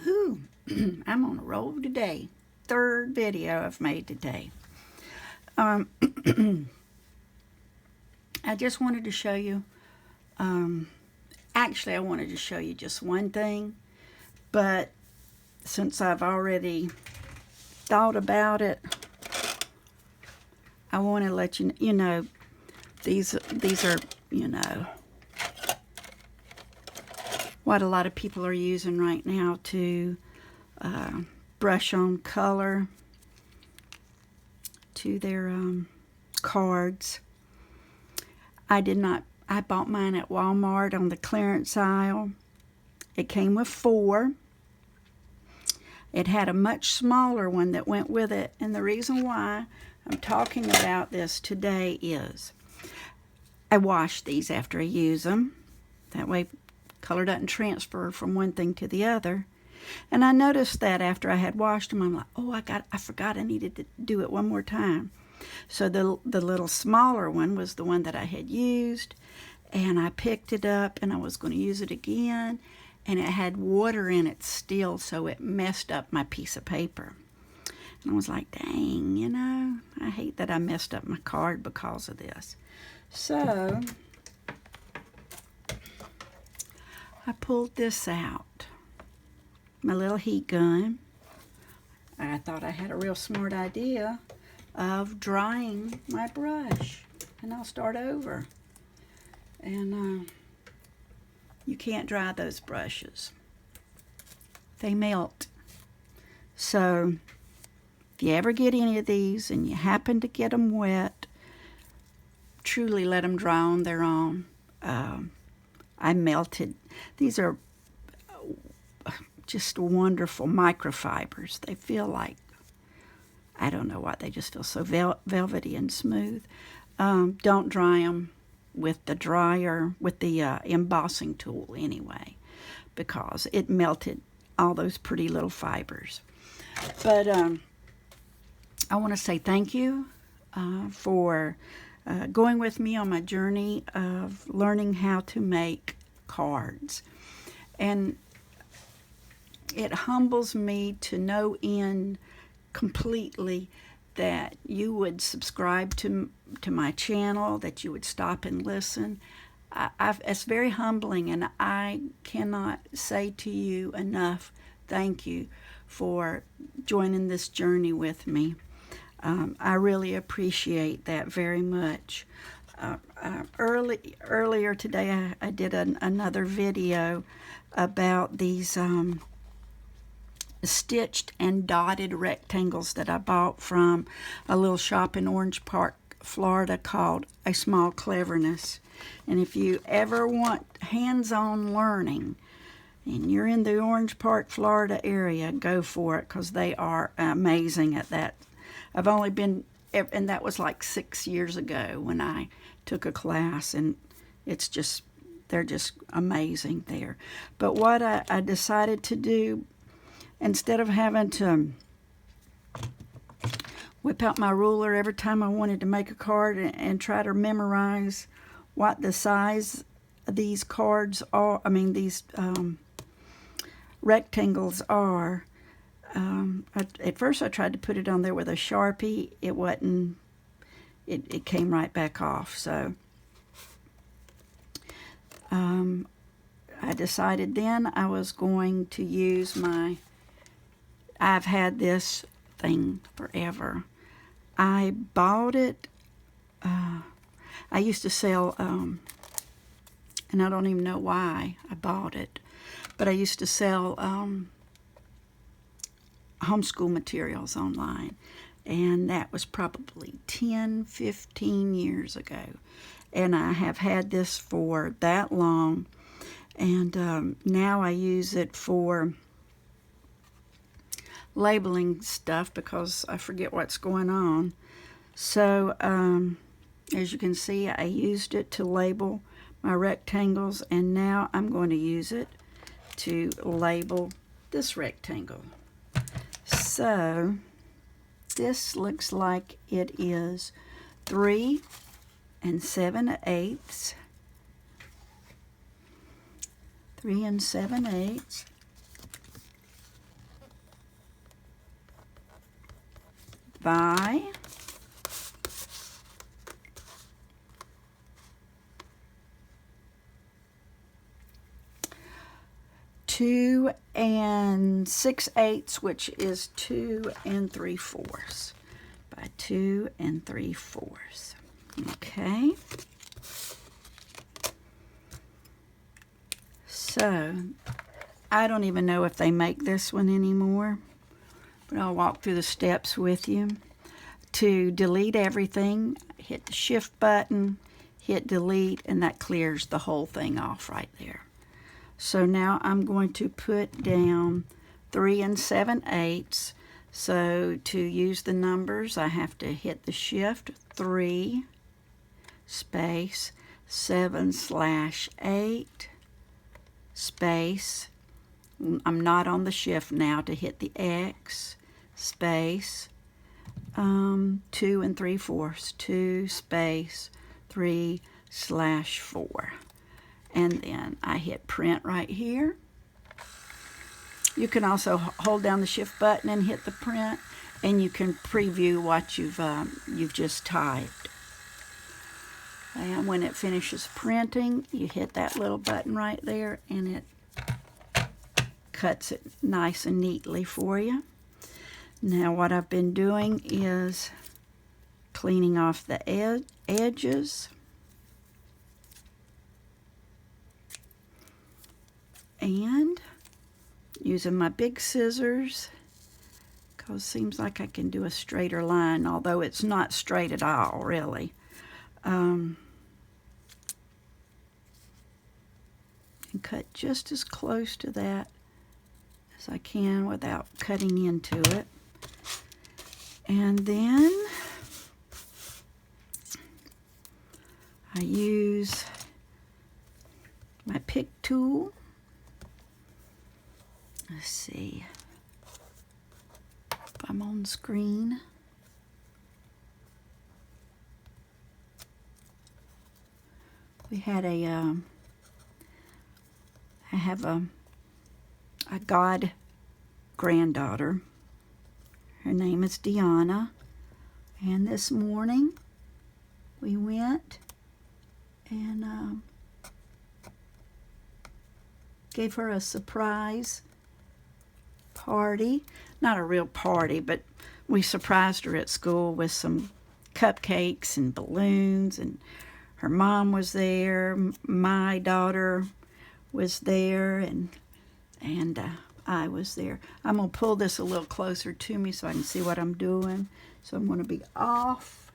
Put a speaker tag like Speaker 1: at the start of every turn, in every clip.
Speaker 1: Woohoo! I'm on a roll today. Third video I've made today. I just wanted to show you, actually I wanted to show you just one thing, but since I've already thought about it, I want to let you know, these are, what a lot of people are using right now to brush on color to their cards. I bought mine at Walmart on the clearance aisle. It came with 4. It had a much smaller one that went with it, and the reason why I'm talking about this today is I wash these after I use them. That way color doesn't transfer from one thing to the other. And I noticed that after I had washed them, I'm like, oh, I forgot I needed to do it one more time. So the little smaller one was the one that I had used, and I picked it up and I was going to use it again, and it had water in it still, so it messed up my piece of paper. And I was like, dang, I hate that I messed up my card because of this. So I pulled this out, my little heat gun. I thought I had a real smart idea of drying my brush, and I'll start over. And you can't dry those brushes. They melt. So if you ever get any of these and you happen to get them wet, truly let them dry on their own. I melted. These are just wonderful microfibers. They feel like, I don't know what, they just feel so velvety and smooth. Don't dry them with the dryer, with the embossing tool anyway, because it melted all those pretty little fibers. But I want to say thank you for going with me on my journey of learning how to make cards. And it humbles me to no end completely that you would subscribe to my channel, that you would stop and listen. It's very humbling, and I cannot say to you enough thank you for joining this journey with me. I really appreciate that very much. Earlier today I did another video about these stitched and dotted rectangles that I bought from a little shop in Orange Park, Florida called A Small Cleverness. And if you ever want hands-on learning and you're in the Orange Park, Florida area, go for it, because they are amazing at that. I've only been, and that was like 6 years ago when I took a class, and it's just, they're just amazing there. But what I decided to do, instead of having to whip out my ruler every time I wanted to make a card and try to memorize what the size of these cards are, these rectangles are, at first I tried to put it on there with a Sharpie. It wasn't, it came right back off. So I decided then I was going to use I've had this thing forever. I bought it, I used to sell, and I don't even know why I bought it, but I used to sell homeschool materials online, and that was probably 10-15 years ago, and I have had this for that long, and now I use it for labeling stuff because I forget what's going on. So as you can see, I used it to label my rectangles, and now I'm going to use it to label this rectangle. So this looks like it is 3 7/8. 3 7/8. by 2 6/8, which is 2 3/4, by 2 3/4. Okay. So I don't even know if they make this one anymore, but I'll walk through the steps with you. To delete everything, hit the shift button, hit delete, and that clears the whole thing off right there. So now I'm going to put down 3 7/8. So to use the numbers, I have to hit the shift 3 space 7/8 space. I'm not on the shift now, to hit the X space 2 3/4, 2 space 3/4. And then I hit print right here. You can also hold down the shift button and hit the print, and you can preview what you've just typed. And when it finishes printing, you hit that little button right there, and it cuts it nice and neatly for you. Now what I've been doing is cleaning off the edges. And using my big scissors, because it seems like I can do a straighter line, although it's not straight at all, really. And cut just as close to that as I can without cutting into it. And then I use my pick tool. Let's see if I'm on screen. We had I have a god granddaughter. Her name is Deanna. And this morning we went and gave her a surprise party. Not a real party, but we surprised her at school with some cupcakes and balloons, and her mom was there, my daughter was there, and I was there. I'm going to pull this a little closer to me so I can see what I'm doing. So I'm going to be off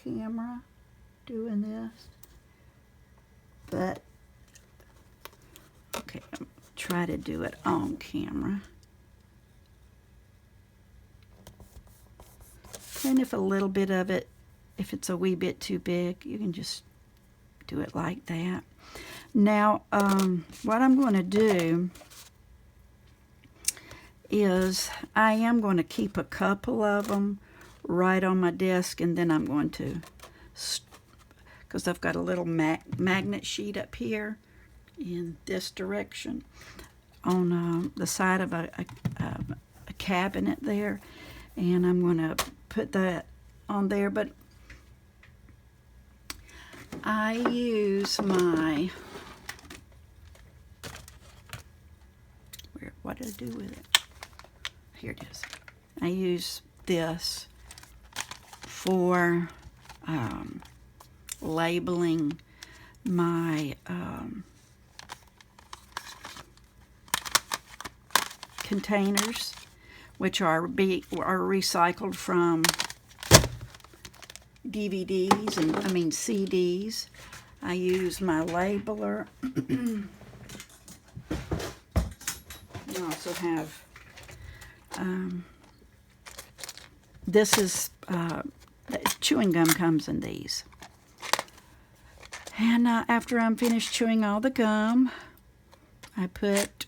Speaker 1: camera doing this. But, okay, I'm try to do it on camera. And if a little bit of it, if it's a wee bit too big, you can just do it like that. Now, what I'm going to do is I am going to keep a couple of them right on my desk, and then I'm going to, because I've got a little magnet sheet up here in this direction on the side of a cabinet there, and I'm going to put that on there. But I use my, what did I do with it? Here it is. I use this for labeling my containers, which are recycled from DVDs and CDs. I use my labeler. I also have this is chewing gum comes in these. And after I'm finished chewing all the gum, I put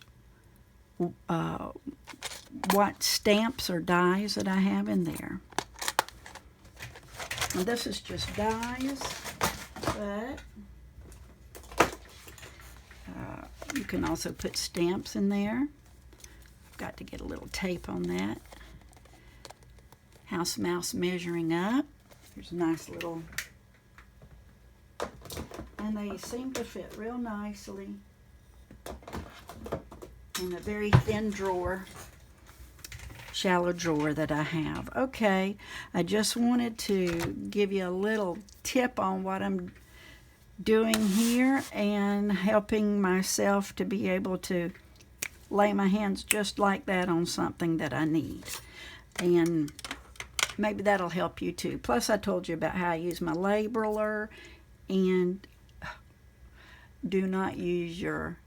Speaker 1: what stamps or dies that I have in there. And this is just dies, but you can also put stamps in there. I've got to get a little tape on that. House Mouse measuring up. Here's a nice little, and they seem to fit real nicely in a very thin drawer, shallow drawer that I have. Okay, I just wanted to give you a little tip on what I'm doing here and helping myself to be able to lay my hands just like that on something that I need. And maybe that'll help you too. Plus, I told you about how I use my labeler, and do not use your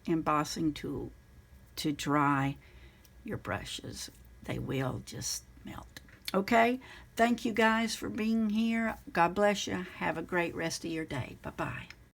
Speaker 1: embossing tool to dry your brushes. They will just melt. Okay, thank you guys for being here. God bless you. Have a great rest of your day. Bye-bye.